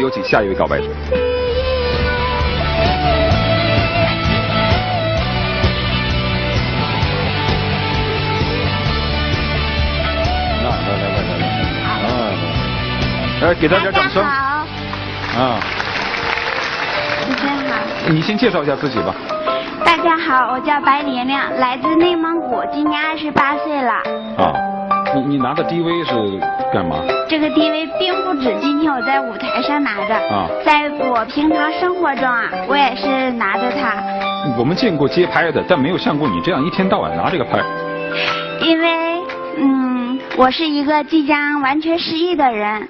有请下一位告白者。来，给他点掌声。啊。主持人好。你先介绍一下自己吧。大家好，我叫白玲玲，来自内蒙古，今年28岁了。啊，你拿的 DV 是干嘛？这个 DV 并不止今天我在舞台上拿着，在我平常生活中啊，我也是拿着它。我们见过街拍的，但没有像过你这样一天到晚拿这个拍。因为，我是一个即将完全失忆的人，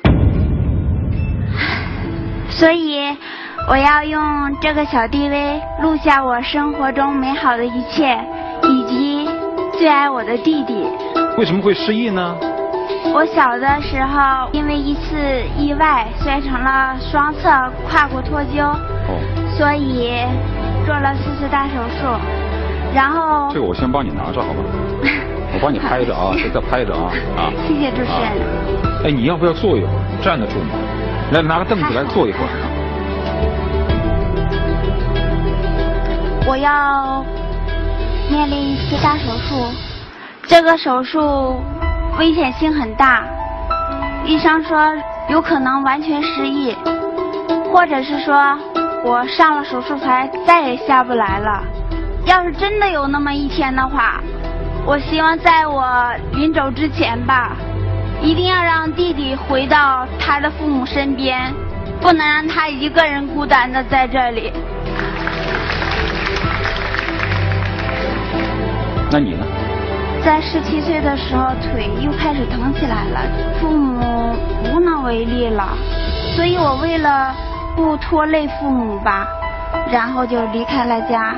所以我要用这个小 DV 录下我生活中美好的一切，以及最爱我的弟弟。为什么会失忆呢？我小的时候因为一次意外摔成了双侧胯骨脱臼，所以做了4次大手术，然后这个我先帮你拿着好吧，我帮你拍着啊，再拍着啊。谢谢主持人。哎，你要不要坐一会儿？站得住吗？来，拿个凳子来坐一会儿。我要面临一次大手术，这个手术危险性很大，医生说有可能完全失忆，或者是说我上了手术台再也下不来了。要是真的有那么一天的话，我希望在我临走之前吧，一定要让弟弟回到他的父母身边，不能让他一个人孤单的在这里。那你呢？在17岁的时候，腿又开始疼起来了，父母无能为力了，所以我为了不拖累父母吧，然后就离开了家。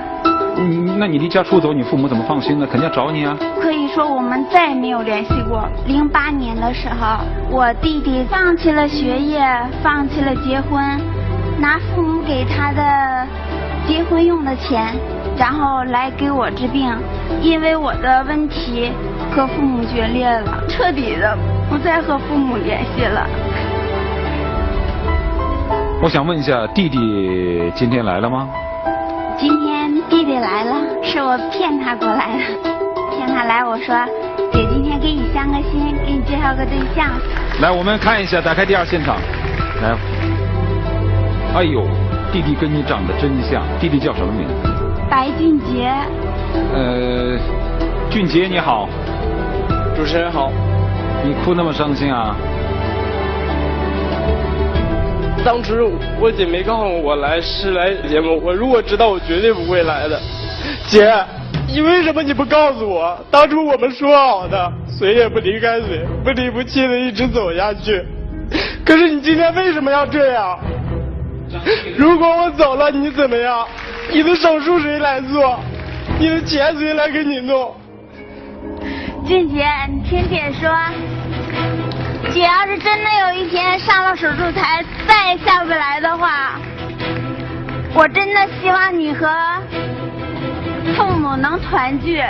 那你离家出走，你父母怎么放心呢？肯定要找你啊。可以说我们再也没有联系过。08年的时候，我弟弟放弃了学业，放弃了结婚，拿父母给他的结婚用的钱，然后来给我治病。因为我的问题和父母决裂了，彻底的不再和父母联系了。我想问一下，弟弟今天来了吗？今天弟弟来了，是我骗他过来的。骗他来，我说姐今天给你相个亲，给你介绍个对象。来，我们看一下，打开第2现场。来，哎呦，弟弟跟你长得真像。弟弟叫什么名字？白俊杰。俊杰你好。主持人好。你哭那么伤心啊？当时我姐没告诉我来节目，我如果知道我绝对不会来的。姐，你为什么你不告诉我？当初我们说好的，谁也不离开谁，不离不弃的一直走下去。可是你今天为什么要这样？如果我走了，你怎么样？你的手术谁来做？你的钱谁来给你弄？俊杰，你听姐说，姐要是真的有一天上了手术台再也下不来的话，我真的希望你和父母能团聚，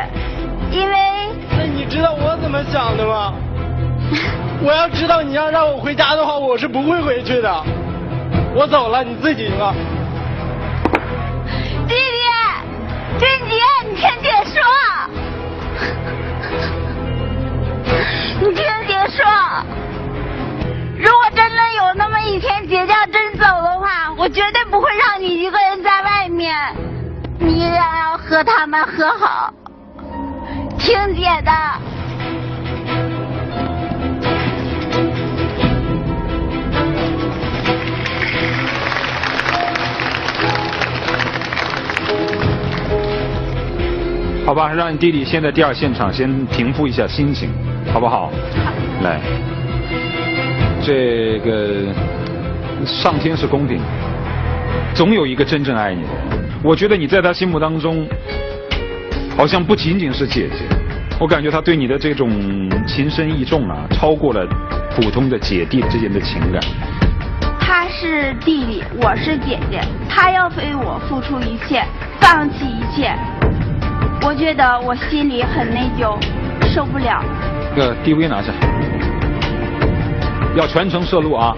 因为……那你知道我怎么想的吗？我要知道你要让我回家的话，我是不会回去的。我走了，你自己了。弟弟，俊杰，你听姐说，你听姐说，如果真的有那么一天姐要真走的话，我绝对不会让你一个人在外面，你一定要和他们和好，听姐的。好吧，让你弟弟先在第2现场先平复一下心情，好不好？来，这个上天是公平，总有一个真正爱你的人。我觉得你在他心目当中，好像不仅仅是姐姐，我感觉他对你的这种情深意重啊，超过了普通的姐弟之间的情感。他是弟弟，我是姐姐，他要为我付出一切，放弃一切。我觉得我心里很内疚，受不了。DV 拿下，要全程摄录啊！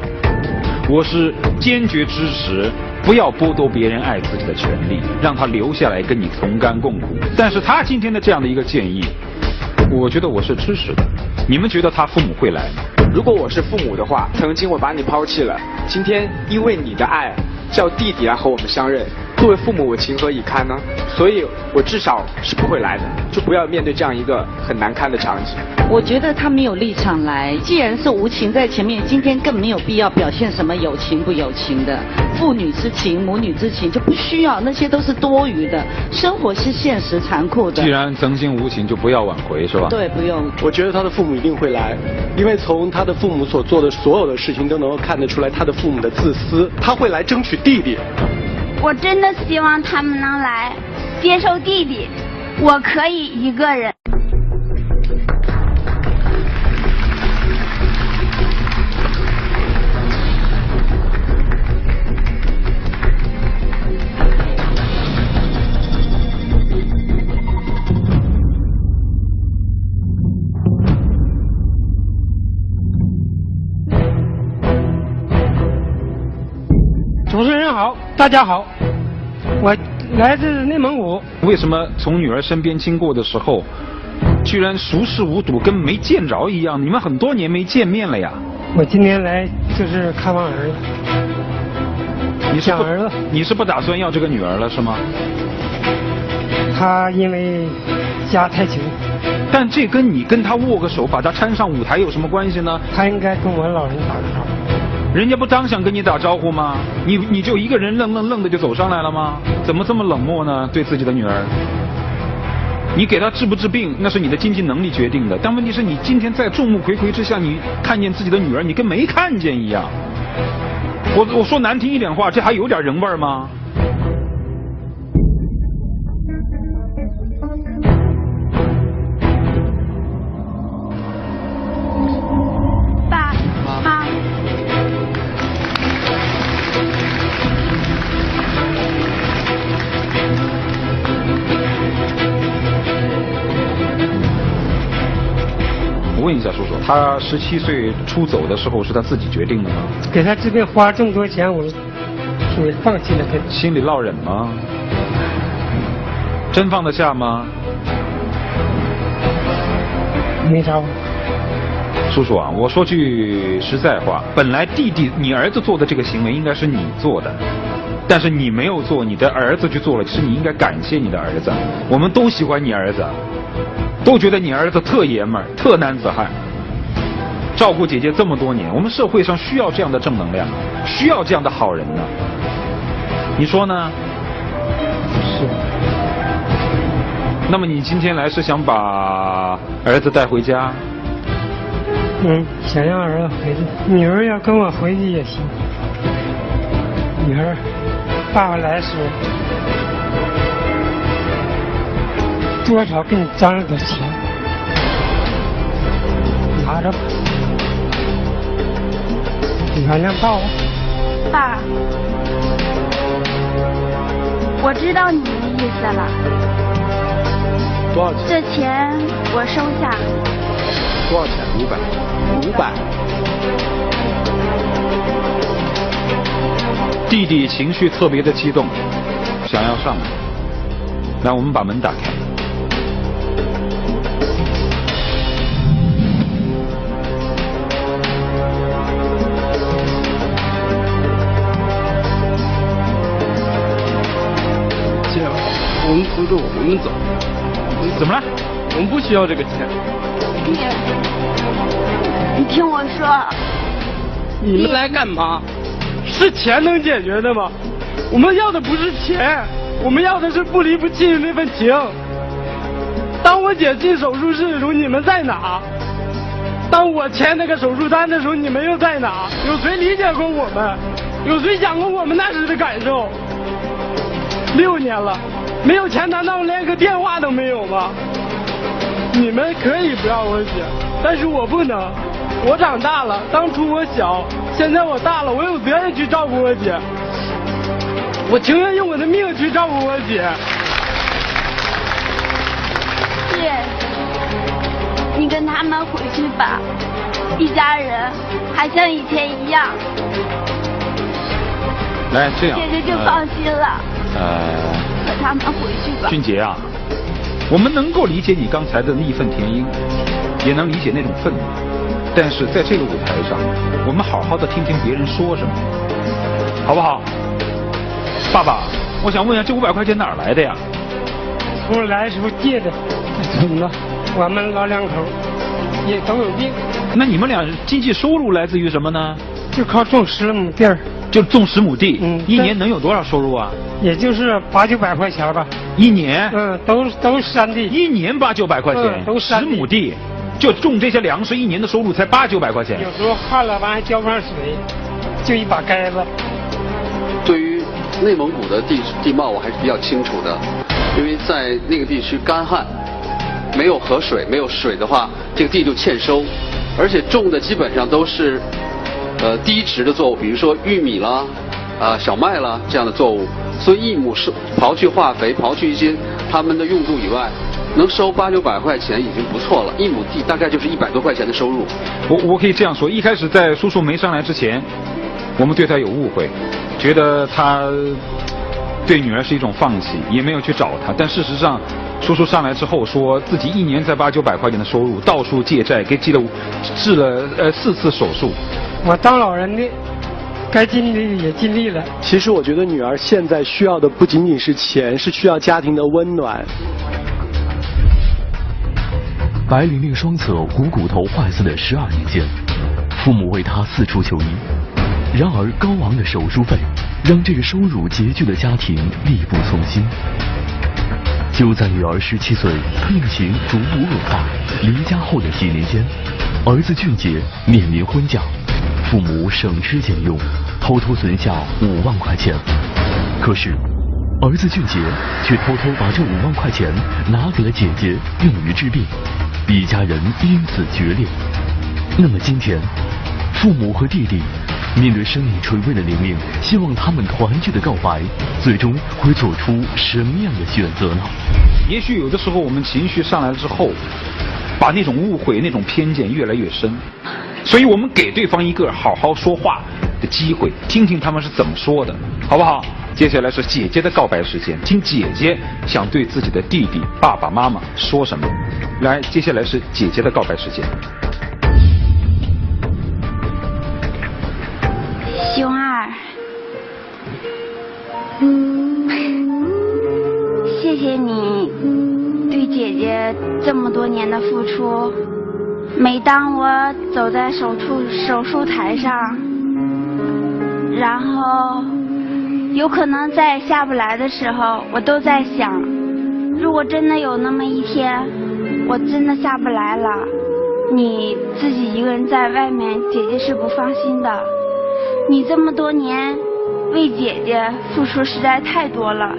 我是坚决支持不要剥夺别人爱自己的权利，让他留下来跟你同甘共苦。但是他今天的这样的一个建议，我觉得我是支持的。你们觉得他父母会来吗？如果我是父母的话，曾经我把你抛弃了，今天因为你的爱，叫弟弟来和我们相认，作为父母我情何以堪呢？所以我至少是不会来的，就不要面对这样一个很难堪的场景。我觉得他没有立场来，既然是无情在前面，今天更没有必要表现什么有情不有情的，父女之情、母女之情就不需要，那些都是多余的。生活是现实残酷的。既然曾经无情，就不要挽回，是吧？对，不用。我觉得他的父母一定会来，因为从他的父母所做的所有的事情都能够看得出来他的父母的自私，他会来争取弟弟。我真的希望他们能来接受弟弟，我可以一个人。主持人好，大家好，我来自内蒙古。为什么从女儿身边经过的时候，居然熟视无睹，跟没见着一样？你们很多年没见面了呀。我今天来就是看望儿子。想儿子。你是不打算要这个女儿了是吗？他因为家太穷。但这跟你跟他握个手，把他搀上舞台有什么关系呢？他应该跟我老人打个招呼。人家不当想跟你打招呼吗？你就一个人愣的就走上来了吗？怎么这么冷漠呢？对自己的女儿，你给她治不治病，那是你的经济能力决定的。但问题是你今天在众目睽睽之下，你看见自己的女儿，你跟没看见一样。我说难听一点话，这还有点人味吗？问一下叔叔，他17岁出走的时候是他自己决定的吗？给他治病花这么多钱，我放弃了。心里落忍吗？真放得下吗？没招。叔叔啊，我说句实在话，本来弟弟你儿子做的这个行为应该是你做的，但是你没有做，你的儿子去做了，其实你应该感谢你的儿子。我们都喜欢你儿子。都觉得你儿子特爷们儿、特男子汉，照顾姐姐这么多年，我们社会上需要这样的正能量，需要这样的好人呢。你说呢？是。那么你今天来是想把儿子带回家？想让儿子回去，女儿要跟我回去也行。女儿，爸爸来时。多少给你张罗点钱，拿着吧，原谅爸吧。爸，我知道你的意思了。多少钱？这钱我收下。多少钱？500。弟弟情绪特别的激动，想要上来。来，我们把门打开。我们扶住，我们走。怎么了？我们不需要这个钱。你听我说。你们来干嘛？是钱能解决的吗？我们要的不是钱，我们要的是不离不弃的那份情。当我姐进手术室的时候，你们在哪？当我签那个手术单的时候，你们又在哪？有谁理解过我们？有谁想过我们那时的感受？6年了。没有钱，难道连个电话都没有吗？你们可以不要我姐，但是我不能。我长大了，当初我小，现在我大了，我有责任去照顾我姐。我情愿用我的命去照顾我姐。是，你跟他们回去吧，一家人还像以前一样。来这样，姐姐就放心了。和他们回去吧。俊杰啊，我们能够理解你刚才的义愤填膺，也能理解那种愤怒，但是在这个舞台上，我们好好的听听别人说什么，好不好？爸爸，我想问一下，这500块钱哪儿来的呀？从来时候借的，存了。我们老两口也都有病。那你们俩经济收入来自于什么呢？就靠种10亩地儿。就种10亩地，一年能有多少收入啊？也就是800、900块钱吧。一年？都是山地。一年800、900块钱，都是10亩地，就种这些粮食，一年的收入才800、900块钱。有时候旱了完还浇不上水，就一把盖子。对于内蒙古的地貌我还是比较清楚的，因为在那个地区干旱，没有河水，没有水的话，这个地就欠收，而且种的基本上都是低值的作物，比如说玉米啦、小麦啦这样的作物，所以1亩是刨去化肥、刨去一些他们的用度以外，能收800、900块钱已经不错了。1亩地大概就是100多块钱的收入。我可以这样说，一开始在叔叔没上来之前，我们对他有误会，觉得他对女儿是一种放弃，也没有去找他。但事实上，叔叔上来之后说自己一年才800、900块钱的收入，到处借债，给治了4次手术。我当老人的，该尽力也尽力了。其实我觉得女儿现在需要的不仅仅是钱，是需要家庭的温暖。白玲玲双侧股骨头坏死的12年间，父母为她四处求医，然而高昂的手术费让这个收入拮据的家庭力不从心。就在女儿17岁，病情逐步恶化，离家后的几年间，儿子俊杰面临婚嫁，父母省吃俭用，偷偷存下5万块钱。可是，儿子俊杰却偷偷把这5万块钱拿给了姐姐，用于治病，一家人因此决裂。那么今天，父母和弟弟面对生命垂危的玲玲，希望他们团聚的告白，最终会做出什么样的选择呢？也许有的时候我们情绪上来了之后，把那种误会、那种偏见越来越深，所以我们给对方一个好好说话的机会，听听他们是怎么说的，好不好？接下来是姐姐的告白时间，听姐姐想对自己的弟弟、爸爸妈妈说什么。来，接下来是姐姐的告白时间。熊二，谢谢你对姐姐这么多年的付出。每当我走在手术台上，然后有可能再也下不来的时候，我都在想，如果真的有那么一天，我真的下不来了，你自己一个人在外面，姐姐是不放心的。你这么多年为姐姐付出实在太多了，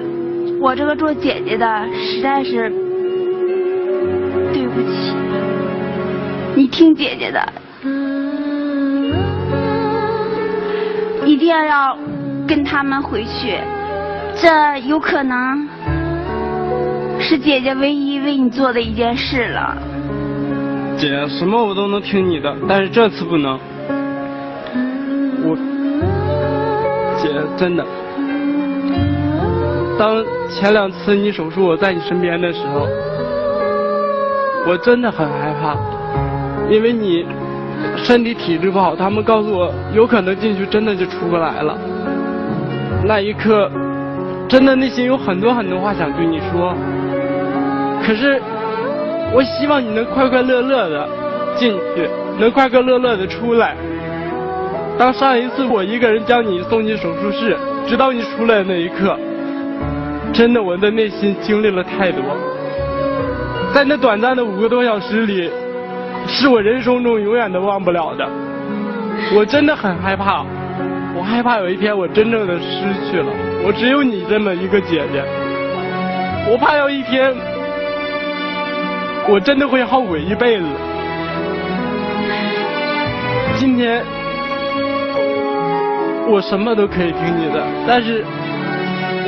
我这个做姐姐的实在是对不起。你听姐姐的，一定要跟他们回去，这有可能是姐姐唯一为你做的一件事了。姐，什么我都能听你的，但是这次不能。姐，真的，当前2次你手术我在你身边的时候，我真的很害怕，因为你身体体质不好，他们告诉我有可能进去真的就出不来了。那一刻，真的内心有很多话想对你说，可是我希望你能快快乐乐的进去，能快快乐乐的出来。当上一次我一个人将你送进手术室，直到你出来的那一刻，真的我的内心经历了太多。在那短暂的5个多小时里，是我人生中永远都忘不了的。我真的很害怕，我害怕有一天我真正的失去了，我只有你这么一个姐姐。我怕有一天，我真的会后悔一辈子。今天我什么都可以听你的，但是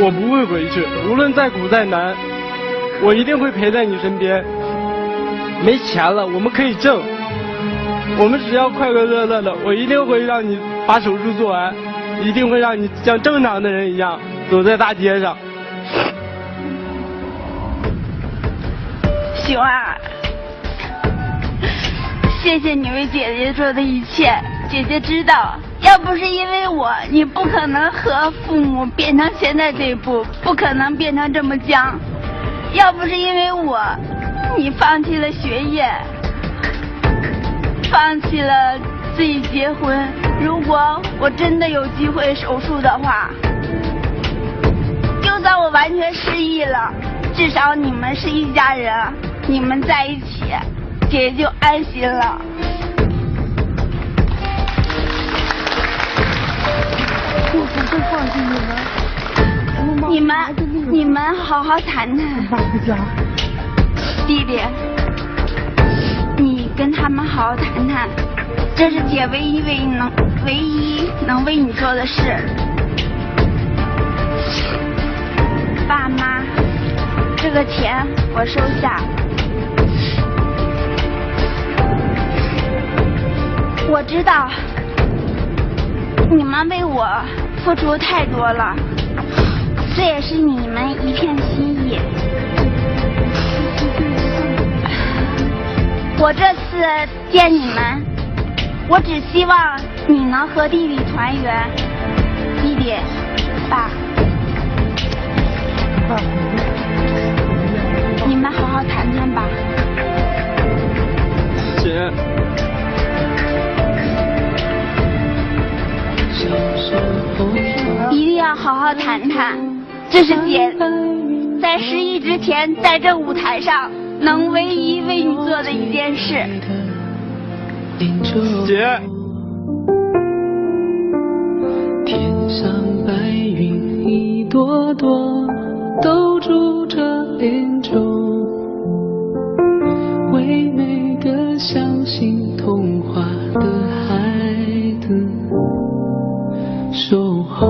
我不会回去，无论再苦再难，我一定会陪在你身边。没钱了我们可以挣，我们只要快快乐乐的，我一定会让你把手术做完，一定会让你像正常的人一样走在大街上。熊儿，谢谢你为姐姐做的一切。姐姐知道，要不是因为我，你不可能和父母变成现在这一步，不可能变成这么僵。要不是因为我，你放弃了学业，放弃了自己结婚。如果我真的有机会手术的话，就算我完全失忆了，至少你们是一家人，你们在一起，姐姐就安心了。我不会放弃你们好好谈谈。爸回家。弟弟，你跟他们好好谈谈，这是姐唯一能为你做的事。爸妈，这个钱我收下。我知道你们为我付出太多了，这也是你们一片心意。我这次见你们，我只希望你能和弟弟团圆。弟弟，爸，你们好好谈谈吧。姐。一定要好好谈谈，这是姐在失忆之前在这舞台上能唯一为你做的一件事。姐，天上白云一朵朵，都住着莲舟，为每个相信童话的孩子守候。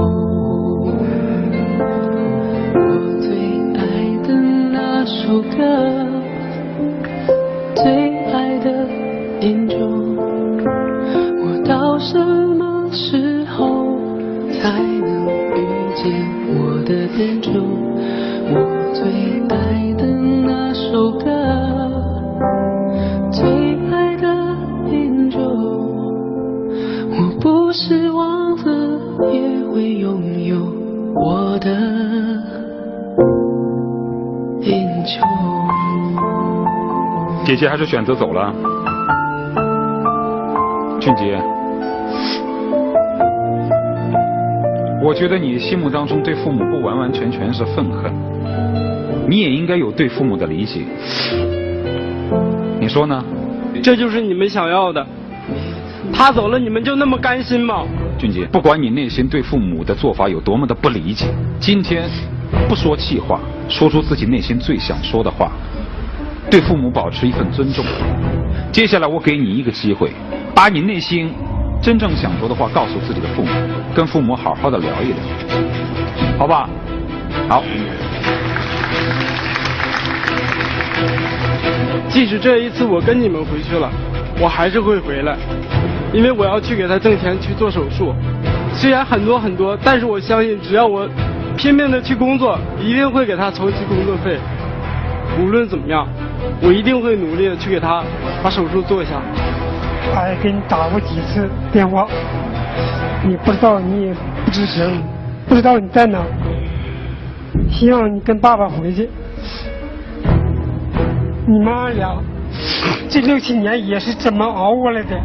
我最爱的那首歌，最爱的演奏，我到什么时候才能遇见我的演奏？我最爱的那首歌，最爱的演奏，我不是王子，也会拥有我的眼球。姐姐还是选择走了。俊杰，我觉得你心目当中对父母不完完全全是愤恨，你也应该有对父母的理解。你说呢？这就是你们想要的。他走了，你们就那么甘心吗？俊杰，不管你内心对父母的做法有多么的不理解，今天不说气话，说出自己内心最想说的话，对父母保持一份尊重。接下来我给你一个机会，把你内心真正想说的话告诉自己的父母，跟父母好好的聊一聊，好吧？好。即使这一次我跟你们回去了，我还是会回来，因为我要去给他挣钱去做手术。虽然很多，但是我相信只要我拼命的去工作，一定会给他筹集工作费。无论怎么样，我一定会努力的去给他把手术做下。我也给你打过几次电话，你不知道，你也不吱声，不知道你在哪。希望你跟爸爸回去。你妈俩这6、7年也是怎么熬过来的？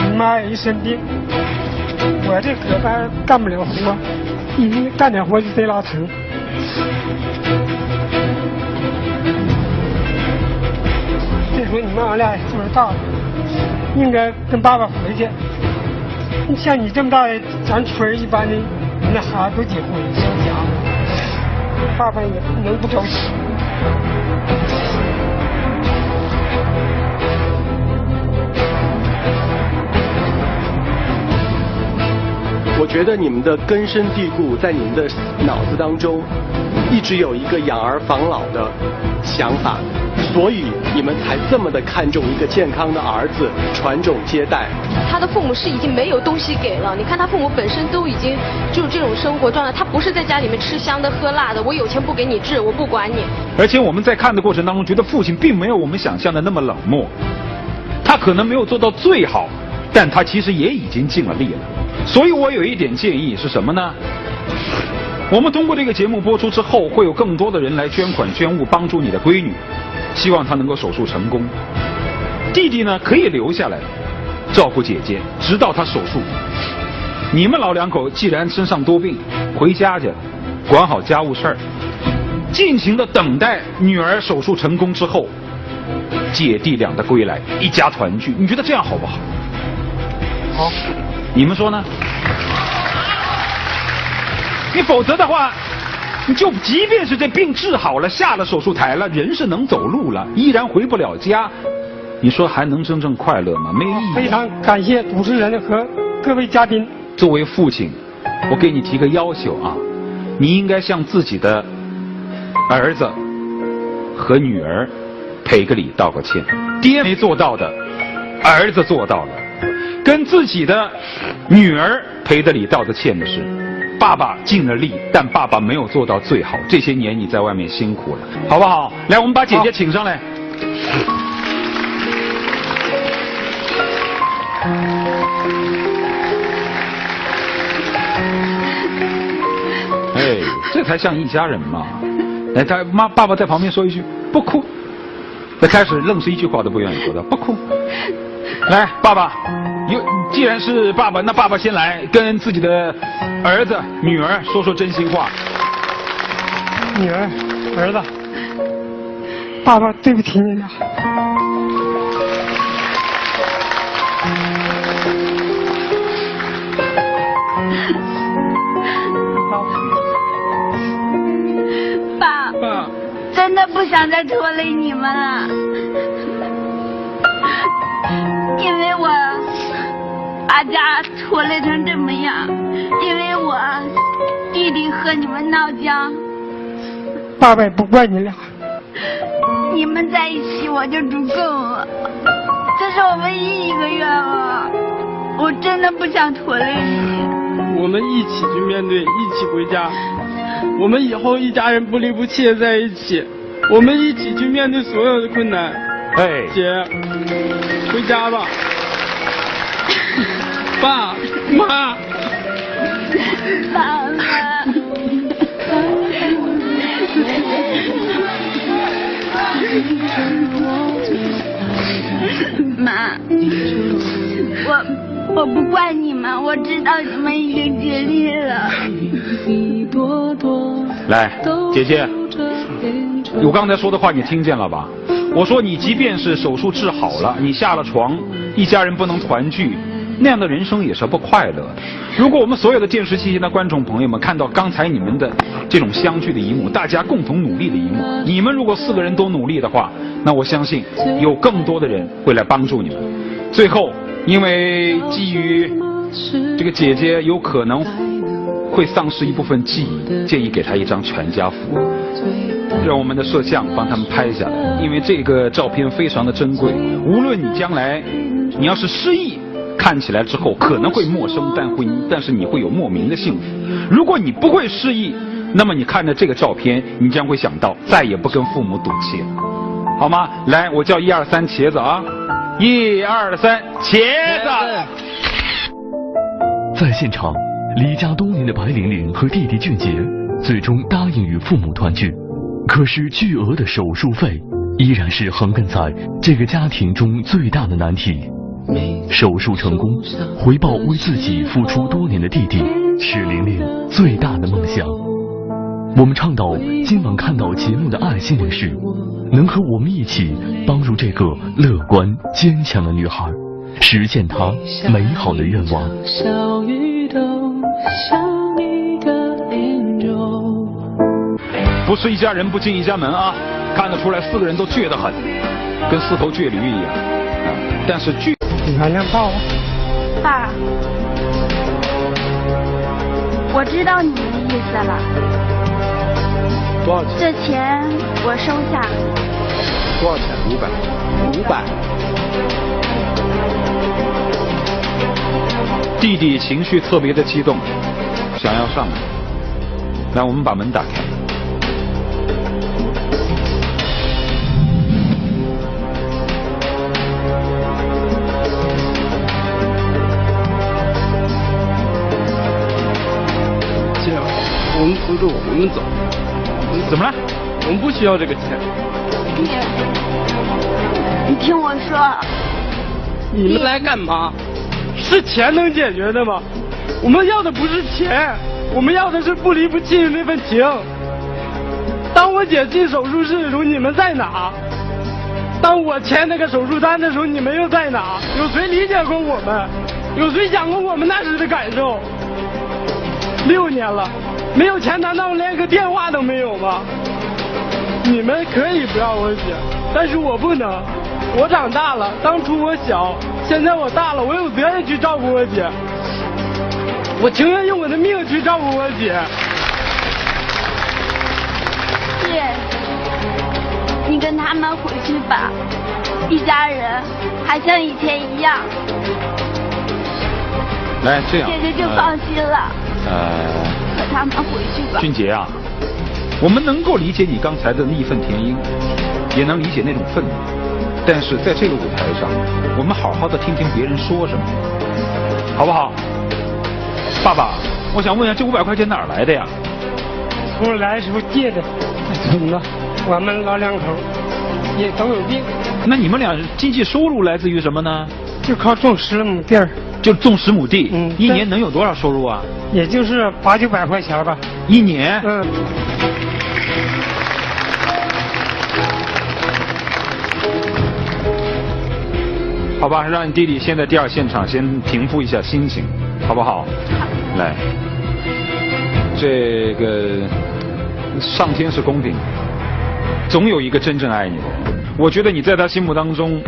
你妈也一生病，我这搁班干不了活，一干点活就贼拉疼。这时候你妈俩也岁数大了，应该跟爸爸回去。像你这么大的，咱村一般的那孩子都结婚成家了，爸爸也能不着急。我觉得你们的根深蒂固，在你们的脑子当中，一直有一个养儿防老的想法，所以你们才这么的看重一个健康的儿子，传种接代。他的父母是已经没有东西给了，你看他父母本身都已经就是这种生活状态，他不是在家里面吃香的喝辣的，我有钱不给你治，我不管你。而且我们在看的过程当中，觉得父亲并没有我们想象的那么冷漠，他可能没有做到最好，但他其实也已经尽了力了。所以我有一点建议是什么呢？我们通过这个节目播出之后，会有更多的人来捐款捐物帮助你的闺女，希望她能够手术成功。弟弟呢可以留下来照顾姐姐，直到她手术。你们老两口既然身上多病，回家去管好家务事儿，尽情的等待女儿手术成功之后，姐弟俩的归来，一家团聚。你觉得这样好不好？好，你们说呢？你否则的话，你就即便是这病治好了，下了手术台了，人是能走路了，依然回不了家，你说还能真正快乐吗？没意义。非常感谢主持人和各位嘉宾。作为父亲，我给你提个要求啊，你应该向自己的儿子和女儿赔个礼道个歉。爹没做到的，儿子做到了。跟自己的女儿赔的礼道的歉的是，爸爸尽了力，但爸爸没有做到最好。这些年你在外面辛苦了，好不好？来，我们把姐姐请上来。哎，这才像一家人嘛！来，爸爸在旁边说一句不哭，那开始愣是一句话都不愿意说的，不哭。来，爸爸，既然是爸爸，那爸爸先来跟自己的儿子、女儿说说真心话。女儿、儿子，爸爸对不起你俩。爸，真的不想再拖累你们了，因为我把家拖累成这么样，因为我弟弟和你们闹僵。爸爸也不怪你俩，你们在一起我就足够了，这是我唯一一个愿望，我真的不想拖累你。我们一起去面对，一起回家，我们以后一家人不离不弃的在一起，我们一起去面对所有的困难。哎，姐，回家吧。爸妈，爸妈，妈，我不怪你们，我知道你们已经尽力了。来，姐姐，我刚才说的话你听见了吧？我说你即便是手术治好了，你下了床，一家人不能团聚，那样的人生也是不快乐的。如果我们所有的电视机前的观众朋友们看到刚才你们的这种相聚的一幕，大家共同努力的一幕，你们如果4个人都努力的话，那我相信有更多的人会来帮助你们。最后，因为基于这个姐姐有可能会丧失一部分记忆，建议给她一张全家福，让我们的摄像帮他们拍下来，因为这个照片非常的珍贵。无论你将来你要是失忆，看起来之后可能会陌生，但是你会有莫名的幸福。如果你不会失忆，那么你看着这个照片，你将会想到再也不跟父母赌气了，好吗？来，我叫1、2、3，茄子啊！1、2、3，茄子！在现场，离家多年的白玲玲和弟弟俊杰最终答应与父母团聚，可是巨额的手术费依然是横亘在这个家庭中最大的难题。手术成功，回报为自己付出多年的弟弟，是玲玲最大的梦想。我们倡导今晚看到节目的爱心人士，能和我们一起帮助这个乐观坚强的女孩，实现她美好的愿望。小雨都像你的脸容。不是一家人不进一家门啊，看得出来4个人都倔得很，跟4头倔驴一样。但是倔。原谅爸爸。爸，我知道你们的意思了。多少钱？这钱我收下。多少钱？500。弟弟情绪特别的激动，想要上来。来，我们把门打开。姐，我们扶住，我们走。怎么了？我们不需要这个钱。你听我说。你们来干嘛？是钱能解决的吗？我们要的不是钱，我们要的是不离不弃的那份情。当我姐进手术室的时候，你们在哪？当我签那个手术单的时候，你们又在哪？有谁理解过我们？有谁想过我们那时的感受？6年了，没有钱难道连个电话都没有吗？你们可以不要我姐，但是我不能。我长大了，当初我小，现在我大了，我有责任去照顾我姐。我情愿用我的命去照顾我姐。姐，你跟他们回去吧，一家人还像以前一样。来，这样，姐姐就放心了。和他们回去吧。俊杰啊，我们能够理解你刚才的义愤填膺，也能理解那种愤怒。但是在这个舞台上，我们好好的听听别人说什么，好不好？爸爸，我想问一下，这500块钱哪儿来的呀？从来的时候借的，怎么了？我们老两口也都有病。那你们俩经济收入来自于什么呢？就靠种10亩地儿。就种10亩地，一年能有多少收入啊？也就是800、900块钱吧。一年？好吧，让你弟弟先在第2现场先平复一下心情，好不好？来，这个上天是公平的，总有一个真正爱你的人。我觉得你在他心目当中，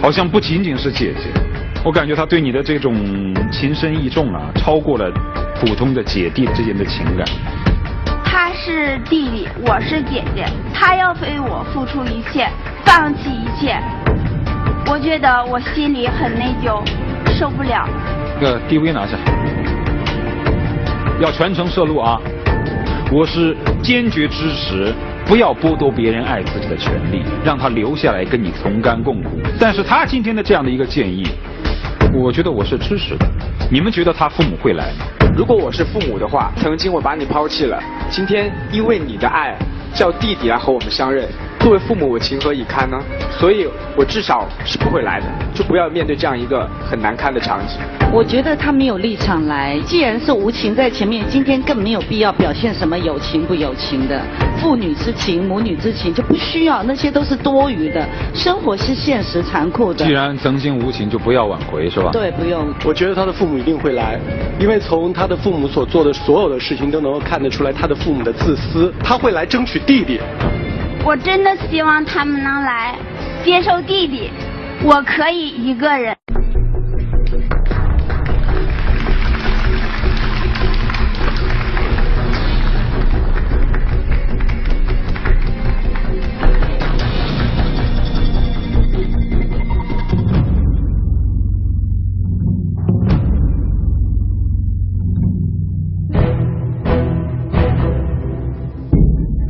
好像不仅仅是姐姐，我感觉他对你的这种情深意重啊，超过了普通的姐弟之间的情感。他是弟弟，我是姐姐，他要为我付出一切，放弃一切。我觉得我心里很内疚，受不了。这个 DV 拿下，要全程摄录啊！我是坚决支持，不要剥夺别人爱自己的权利，让他留下来跟你同甘共苦。但是他今天的这样的一个建议，我觉得我是支持的。你们觉得他父母会来吗？如果我是父母的话，曾经我把你抛弃了，今天因为你的爱，叫弟弟来和我们相认。作为父母，我情何以堪呢？所以我至少是不会来的，就不要面对这样一个很难堪的场景。我觉得他没有立场来，既然是无情在前面，今天更没有必要表现什么有情不有情的，父女之情、母女之情就不需要，那些都是多余的。生活是现实残酷的。既然曾经无情，就不要挽回，是吧？对，不用。我觉得他的父母一定会来，因为从他的父母所做的所有的事情都能够看得出来他的父母的自私，他会来争取弟弟。我真的希望他们能来接受弟弟，我可以一个人。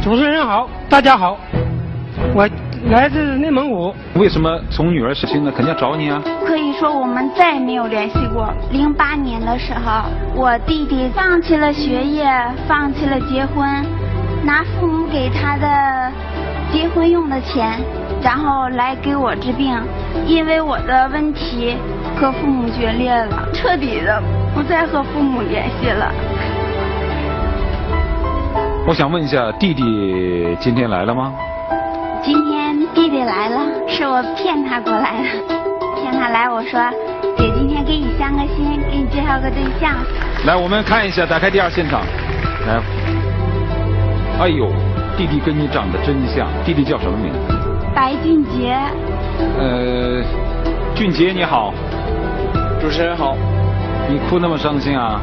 主持人好，大家好，我来自内蒙古。为什么从女儿事情呢？肯定要找你啊。可以说我们再也没有联系过。08年的时候，我弟弟放弃了学业，放弃了结婚，拿父母给他的结婚用的钱，然后来给我治病。因为我的问题和父母决裂了，彻底的不再和父母联系了。我想问一下，弟弟今天来了吗？今天弟弟来了，是我骗他过来的。骗他来，我说姐今天给你相个亲，给你介绍个对象。来，我们看一下，打开第2现场。来，哎呦，弟弟跟你长得真像。弟弟叫什么名字？白俊杰。俊杰你好。主持人好。你哭那么伤心啊？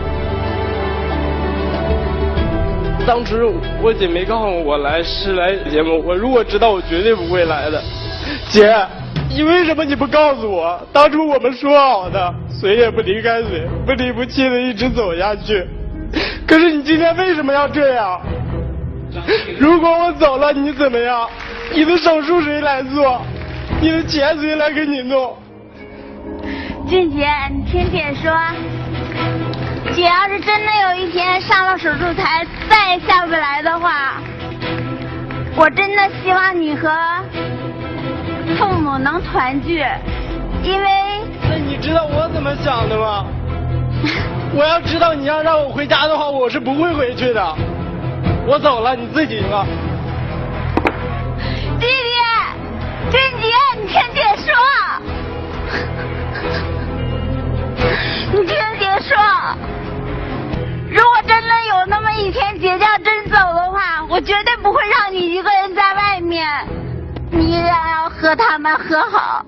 当时我姐没告诉我来节目，我如果知道我绝对不会来的。姐，你为什么你不告诉我？当初我们说好的，谁也不离开谁，不离不弃的一直走下去。可是你今天为什么要这样？如果我走了，你怎么样？你的手术谁来做？你的钱谁来给你弄？俊杰，你听姐说，姐要是真的有一天上了手术台再也下不来的话，我真的希望你和父母能团聚，因为……那你知道我怎么想的吗？我要知道你要让我回家的话，我是不会回去的。我走了，你自己了。弟弟，俊杰，你听姐说，你听姐说，如果真的有那么一天姐要真走的话，我绝对不会让你一个人在外面，你依然要和他们和好，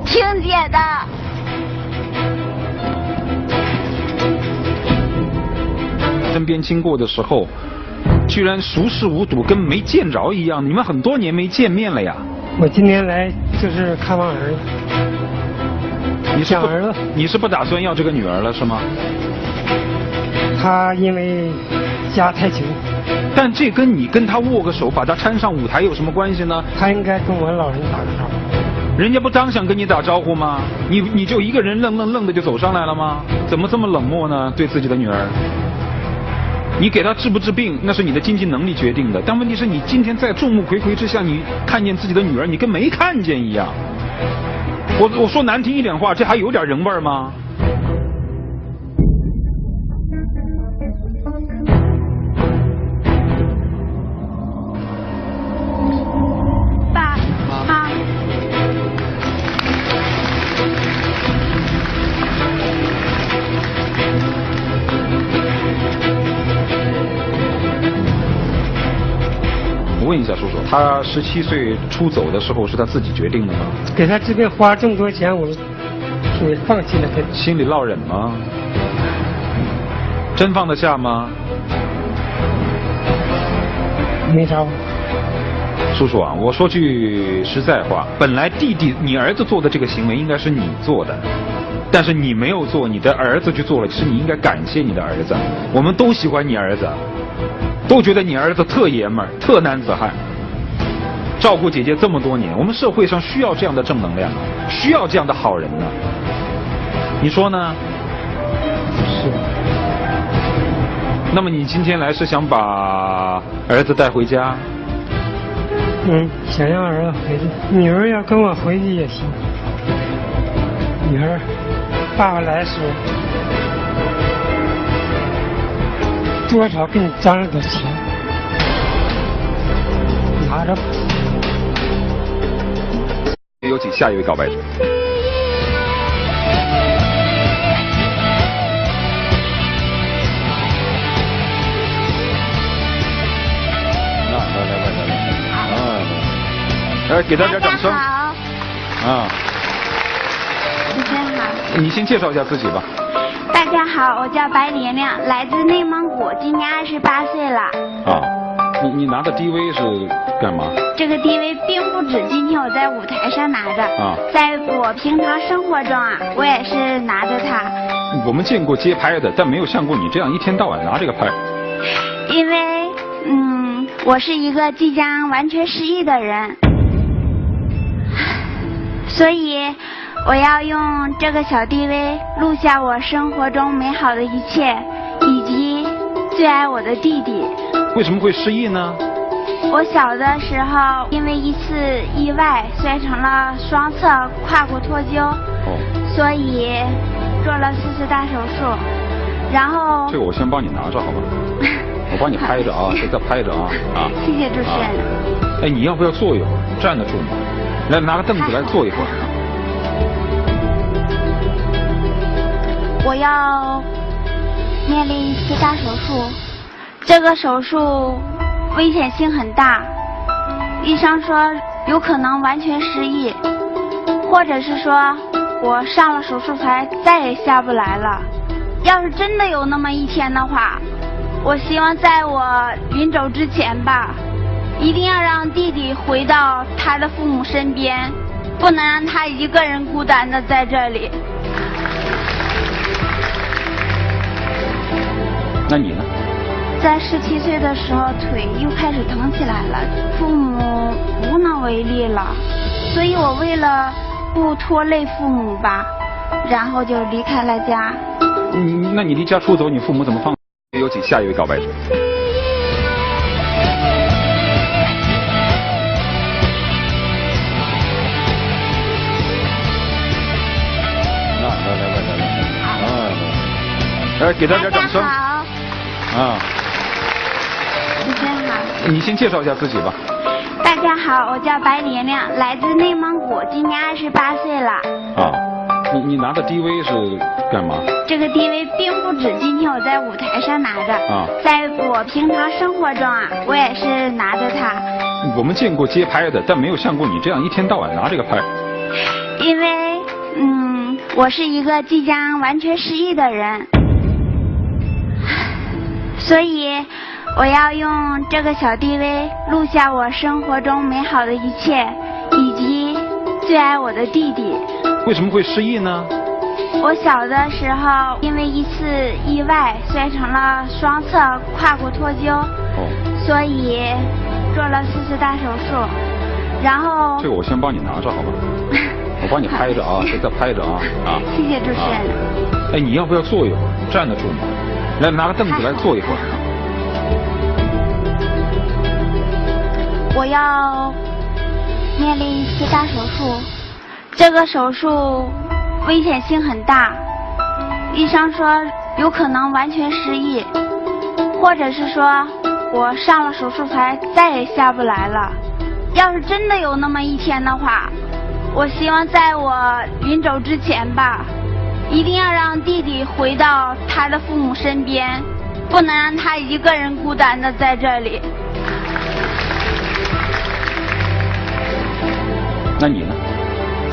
听姐的。身边经过的时候，居然熟视无睹，跟没见着一样。你们很多年没见面了呀。我今天来就是看望儿子。想儿子？你是不打算要这个女儿了是吗？他因为家太穷。但这跟你跟他握个手，把他搀上舞台有什么关系呢？他应该跟我老人打个招呼。人家不当想跟你打招呼吗？你就一个人愣的就走上来了吗？怎么这么冷漠呢？对自己的女儿？你给他治不治病，那是你的经济能力决定的。但问题是你今天在众目睽睽之下，你看见自己的女儿，你跟没看见一样。我说难听一点话，这还有点人味吗？爸，妈。我问一下叔叔，他17岁出走的时候是他自己决定的吗？给他治病花这么多钱，我也放弃了。心里落忍吗？真放得下吗？没招。叔叔啊，我说句实在话，本来弟弟你儿子做的这个行为应该是你做的，但是你没有做，你的儿子去做了，其实你应该感谢你的儿子。我们都喜欢你儿子，都觉得你儿子特爷们儿，特男子汉，照顾姐姐这么多年。我们社会上需要这样的正能量，需要这样的好人呢。你说呢？是。那么你今天来是想把儿子带回家？想让儿子回去，女儿要跟我回去也行。女儿，爸爸来时多少给你张了点钱，拿着。有请下一位告白者。来，给大家掌声。好。主持人好。你先介绍一下自己吧。大家好，我叫白玲玲，来自内蒙古，今年28岁了。你拿的 DV 是干嘛？这个 DV 并不止今天我在舞台上拿着，在我平常生活中我也是拿着它。我们见过街拍的，但没有像过你这样一天到晚拿这个拍。因为我是一个即将完全失忆的人，所以我要用这个小 DV 录下我生活中美好的一切，以及最爱我的弟弟。为什么会失忆呢？我小的时候因为一次意外摔成了双侧胯骨脱臼，所以做了4次大手术，然后这个我先帮你拿着好吧？我帮你拍着啊，再拍着啊。谢谢主持人。哎，你要不要坐一会儿？站得住吗？来，拿个凳子来坐一会儿。我要面临一次大手术，这个手术危险性很大，医生说有可能完全失忆，或者是说我上了手术台再也下不来了。要是真的有那么一天的话，我希望在我临走之前吧，一定要让弟弟回到他的父母身边，不能让他一个人孤单的在这里。那你呢？在17岁的时候，腿又开始疼起来了，父母无能为力了，所以我为了不拖累父母吧，然后就离开了家。那你离家出走，你父母怎么放？有请下一位告白者。来，给大家掌声。啊，主持人好。你先介绍一下自己吧。大家好，我叫白玲玲，来自内蒙古，今年28岁了。啊，你拿的 DV 是干嘛？这个 DV 并不止今天我在舞台上拿着，在我平常生活中啊，我也是拿着它。我们见过街拍的，但没有像过你这样一天到晚拿这个拍。因为，我是一个即将完全失忆的人。所以，我要用这个小 DV 录下我生活中美好的一切，以及最爱我的弟弟。为什么会失忆呢？我小的时候因为一次意外摔成了双侧胯骨脱臼，所以做了4次大手术，然后这个我先帮你拿着好吧，我帮你拍着啊，再拍着啊。谢谢主持人。哎，你要不要坐一会儿？站得住吗？来，拿个凳子来坐一会儿。我要面临一次大手术，这个手术危险性很大，医生说有可能完全失忆，或者是说我上了手术台再也下不来了。要是真的有那么一天的话，我希望在我临走之前吧，一定要让弟弟回到他的父母身边，不能让他一个人孤单的在这里。那你呢？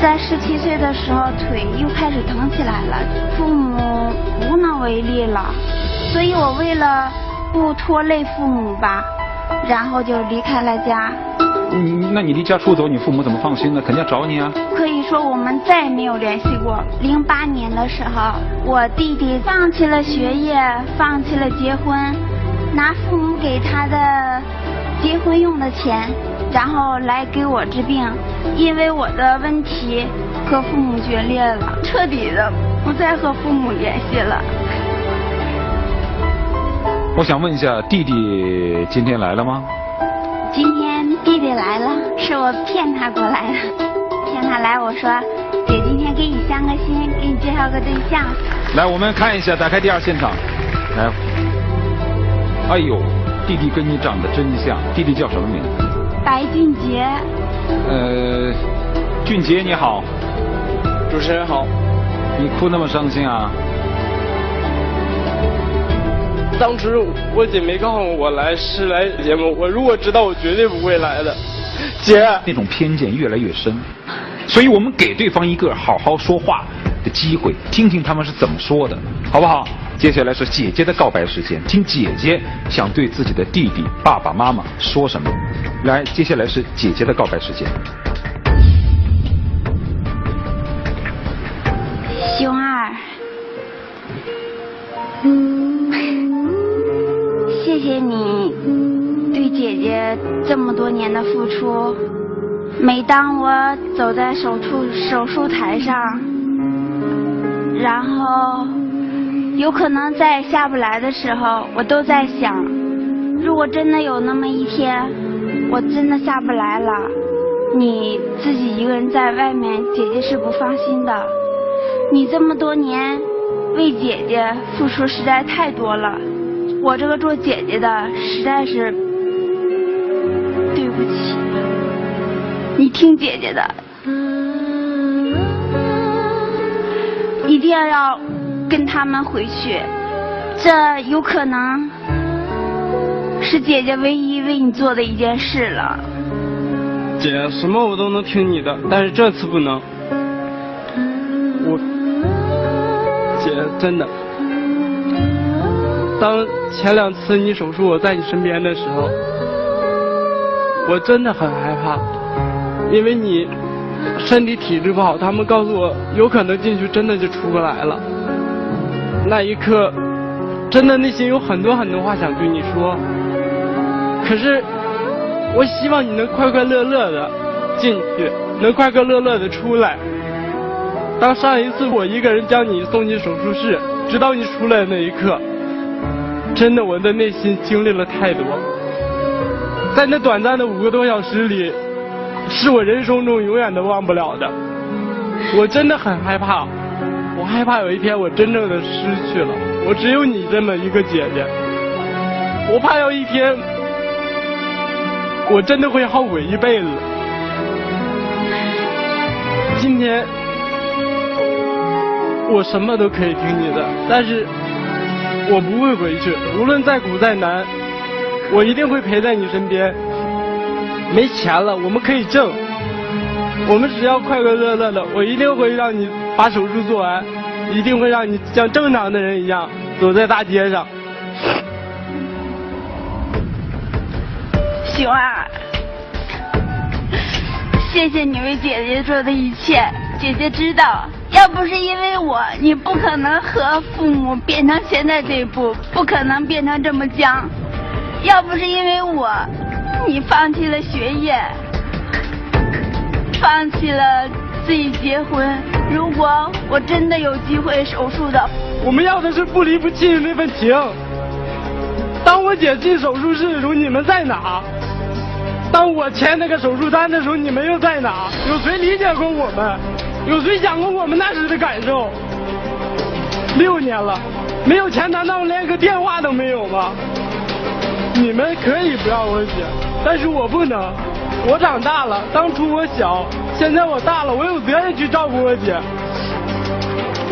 在17岁的时候，腿又开始疼起来了，父母无能为力了，所以我为了不拖累父母吧，然后就离开了家。那你离家出走，你父母怎么放心呢？肯定要找你啊。可以说我们再也没有联系过。08年的时候，我弟弟放弃了学业，放弃了结婚，拿父母给他的结婚用的钱，然后来给我治病。因为我的问题和父母决裂了，彻底的不再和父母联系了。我想问一下，弟弟今天来了吗？今天弟弟来了，是我骗他过来的。骗他来，我说姐今天给你相个亲，给你介绍个对象。来，我们看一下，打开第2现场。来，哎呦，弟弟跟你长得真像。弟弟叫什么名字？白俊杰。俊杰你好。主持人好。你哭那么伤心啊？当时我姐没告诉我是来节目，我如果知道我绝对不会来的。姐，那种偏见越来越深，所以我们给对方一个好好说话的机会，听听他们是怎么说的，好不好？接下来是姐姐的告白时间，听姐姐想对自己的弟弟、爸爸妈妈说什么。来，接下来是姐姐的告白时间。熊二，谢谢你对姐姐这么多年的付出。每当我走在手术台上，然后有可能再也下不来的时候，我都在想，如果真的有那么一天，我真的下不来了，你自己一个人在外面，姐姐是不放心的。你这么多年为姐姐付出实在太多了，我这个做姐姐的实在是对不起。你听姐姐的，一定要跟他们回去，这有可能是姐姐唯一为你做的一件事了。姐，什么我都能听你的，但是这次不能。姐，真的，当前2次你手术我在你身边的时候，我真的很害怕，因为你身体体质不好，他们告诉我有可能进去真的就出不来了。那一刻，真的内心有很多很多话想对你说，可是我希望你能快快乐乐的进去，能快快乐乐的出来。当上一次我一个人将你送进手术室，直到你出来的那一刻，真的我的内心经历了太多。在那短暂的5个多小时里，是我人生中永远都忘不了的。我真的很害怕，我害怕有一天我真正的失去了，我只有你这么一个姐姐。我怕有一天我真的会后悔一辈子。今天我什么都可以听你的，但是我不会回去，无论再苦再难，我一定会陪在你身边。没钱了我们可以挣，我们只要快快乐乐的，我一定会让你把手术做完，一定会让你像正常的人一样走在大街上。熊儿，谢谢你为姐姐做的一切。姐姐知道，要不是因为我，你不可能和父母变成现在这一步，不可能变成这么僵。要不是因为我，你放弃了学业，放弃了自己结婚。如果我真的有机会手术的，我们要的是不离不弃的那份情。当我姐进手术室的时候，你们在哪？当我签那个手术单的时候，你们又在哪？有谁理解过我们？有谁想过我们那时的感受？6年了，没有钱难道连个电话都没有吗？你们可以不要我姐，但是我不能。我长大了，当初我小，现在我大了，我有责任去照顾我姐。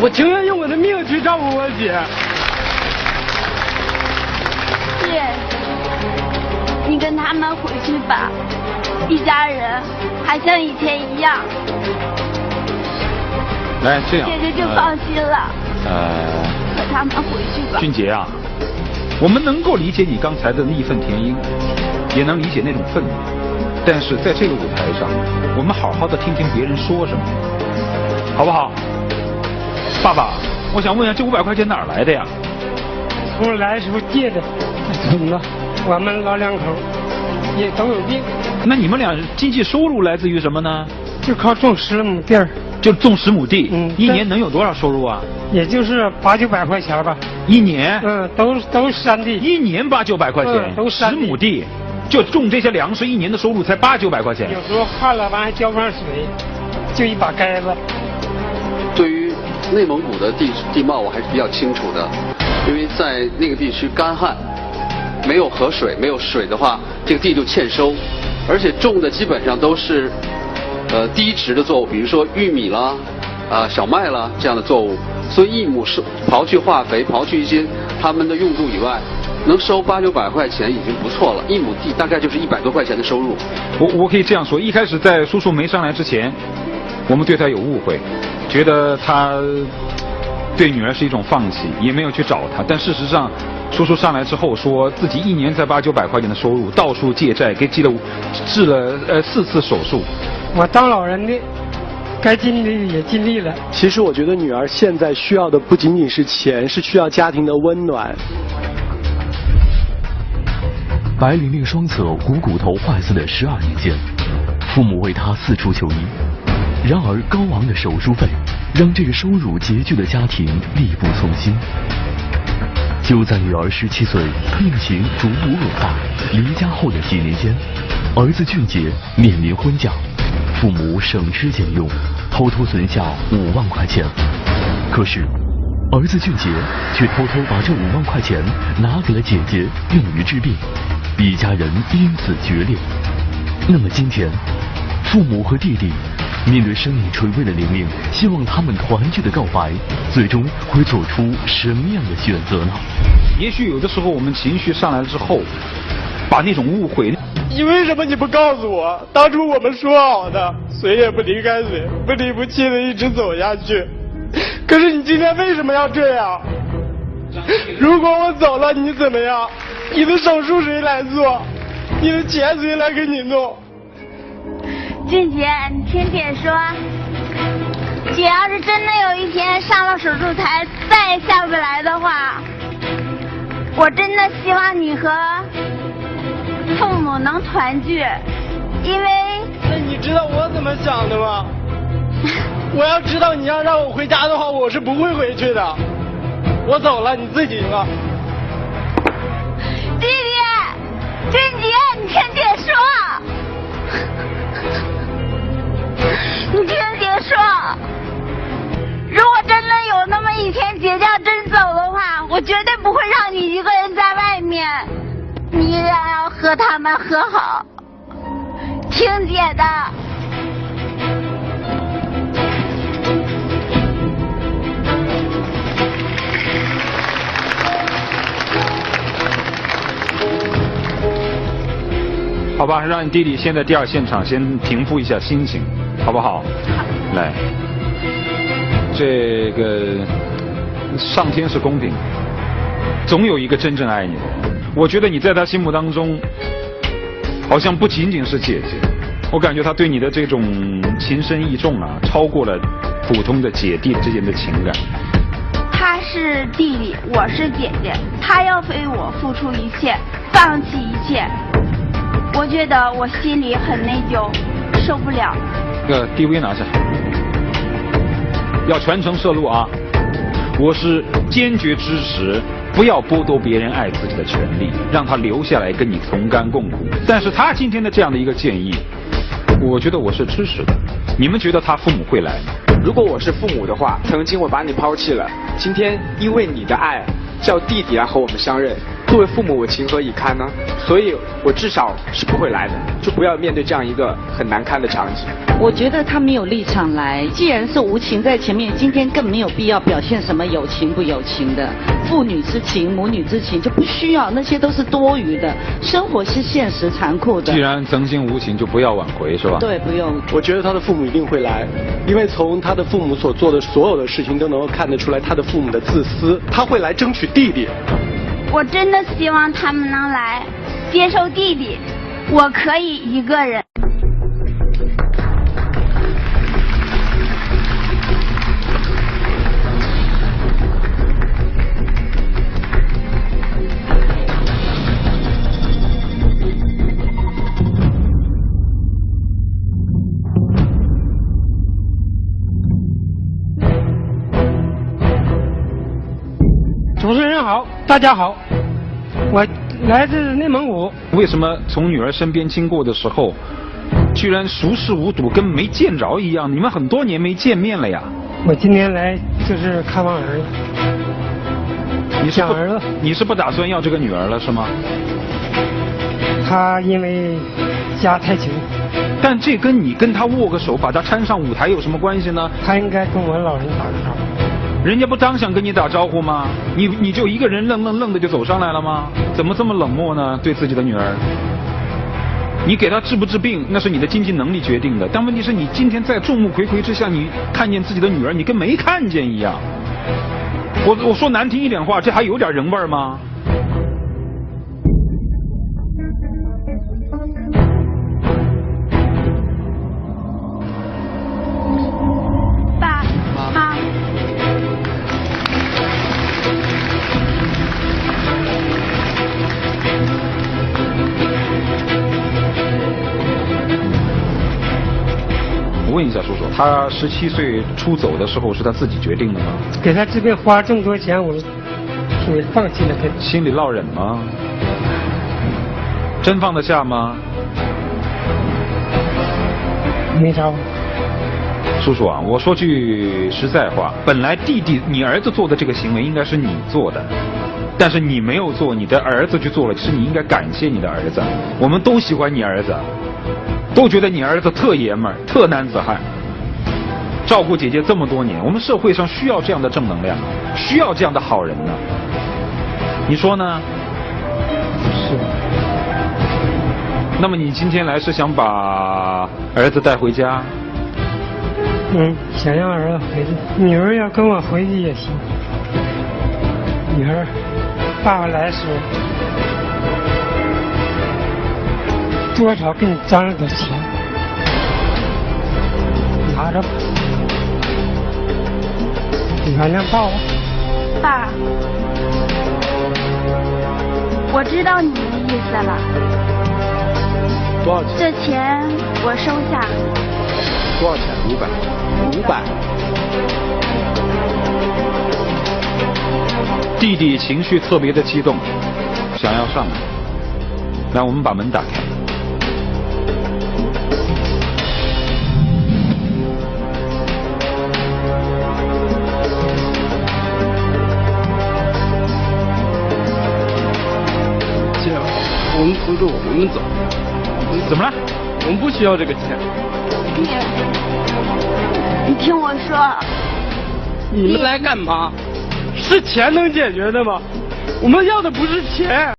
我情愿用我的命去照顾我姐。是，你跟他们回去吧，一家人还像以前一样。来，这样，姐姐就放心了。和他们回去吧。俊杰啊，我们能够理解你刚才的义愤填膺，也能理解那种愤怒，但是在这个舞台上，我们好好的听听别人说什么，好不好？爸爸，我想问一下，这500块钱哪儿来的呀？从来的时候借的，怎么了？我们老2口也都有病。那你们俩经济收入来自于什么呢？就靠种10亩地儿。就种10亩地，一年能有多少收入啊？也就是800、900块钱吧。一年？都是山地。一年800、900块钱，都山地。10亩地，就种这些粮食，一年的收入才800、900块钱。有时候旱了完还浇不上水，就一把盖子。对于内蒙古的地貌我还是比较清楚的，因为在那个地区干旱，没有河水，没有水的话，这个地就欠收，而且种的基本上都是低值的作物，比如说玉米啦、小麦啦这样的作物，所以1亩是刨去化肥、刨去一些他们的用度以外，能收800、900块钱已经不错了。1亩地大概就是100多块钱的收入。我可以这样说，一开始在叔叔没上来之前，我们对他有误会，觉得他对女儿是一种放弃，也没有去找他。但事实上，叔叔上来之后说自己一年才800、900块钱的收入，到处借债，给治了4次手术。我当老人的，该尽力也尽力了。其实我觉得女儿现在需要的不仅仅是钱，是需要家庭的温暖。白玲玲双侧股骨头坏死的12年间，父母为她四处求医，然而高昂的手术费让这个收入拮据的家庭力不从心。就在女儿17岁，病情逐步恶化，离家后的几年间，儿子俊杰面临婚嫁，父母省吃俭用，偷偷存下5万块钱。可是，儿子俊杰却偷偷把这5万块钱拿给了姐姐，用于治病，一家人因此决裂。那么今天，父母和弟弟面对生命垂危的玲玲，希望他们团聚的告白，最终会做出什么样的选择呢？也许有的时候我们情绪上来了之后，把那种误会，你为什么你不告诉我？当初我们说好的，谁也不离开谁，不离不弃的一直走下去。可是你今天为什么要这样？如果我走了，你怎么样？你的手术谁来做？你的钱谁来给你弄？俊杰，你听姐说，姐要是真的有一天上了手术台再也下不来的话，我真的希望你和父母能团聚，因为……那你知道我怎么想的吗？我要知道你要让我回家的话，我是不会回去的。我走了，你自己了。弟弟，俊杰，你听姐说，你听姐说，如果真的有那么一天姐要真走的话，我绝对不会让你一个人在外面，你也要和他们和好，听姐的。好吧，让你弟弟先在第二现场先平复一下心情，好不好？来，这个上天是公平，总有一个真正爱你的人。我觉得你在他心目当中，好像不仅仅是姐姐，我感觉他对你的这种情深意重啊，超过了普通的姐弟之间的情感。他是弟弟，我是姐姐，他要为我付出一切，放弃一切。我觉得我心里很内疚，受不了。DV 拿下，要全程摄录啊！我是坚决支持，不要剥夺别人爱自己的权利，让他留下来跟你同甘共苦。但是他今天的这样的一个建议，我觉得我是支持的。你们觉得他父母会来吗？如果我是父母的话，曾经我把你抛弃了，今天因为你的爱，叫弟弟来和我们相认。作为父母，我情何以堪呢？所以我至少是不会来的，就不要面对这样一个很难堪的场景。我觉得他没有立场来，既然是无情在前面，今天更没有必要表现什么有情不有情的，父女之情、母女之情就不需要，那些都是多余的。生活是现实残酷的。既然曾经无情，就不要挽回，是吧？对，不用。我觉得他的父母一定会来，因为从他的父母所做的所有的事情都能够看得出来他的父母的自私。他会来争取弟弟。我真的希望他们能来接受弟弟，我可以一个人。主持人好，大家好，我来自内蒙古。为什么从女儿身边经过的时候，居然熟视无睹，跟没见着一样？你们很多年没见面了呀。我今天来就是看望儿子。想儿子？你是不打算要这个女儿了是吗？他因为家太穷。但这跟你跟他握个手，把他搀上舞台有什么关系呢？他应该跟我老人打个招呼。人家不当想跟你打招呼吗？你就一个人愣的就走上来了吗？怎么这么冷漠呢？对自己的女儿，你给她治不治病，那是你的经济能力决定的。但问题是你今天在众目睽睽之下，你看见自己的女儿，你跟没看见一样。我说难听一点话，这还有点人味吗？问一下叔叔，他17岁出走的时候是他自己决定的吗？给他治病花这么多钱，我放弃了。心里落忍吗？真放得下吗？没招。叔叔啊，我说句实在话，本来弟弟你儿子做的这个行为应该是你做的，但是你没有做，你的儿子去做了，其实你应该感谢你的儿子。我们都喜欢你儿子。都觉得你儿子特爷们儿、特男子汉，照顾姐姐这么多年，我们社会上需要这样的正能量，需要这样的好人呢。你说呢？是。那么你今天来是想把儿子带回家？想让儿子回去，女儿要跟我回去也行。女儿，爸爸来的时候，多少给你攒了点钱，拿着吧，原谅爸吧。爸，我知道你的意思了。多少钱？这钱我收下。多少钱？500。弟弟情绪特别的激动，想要上来。来，我们把门打开。姐，我们扶住，我们走。怎么了？我们不需要这个钱。你听我说。你们来干嘛？是钱能解决的吗？我们要的不是钱。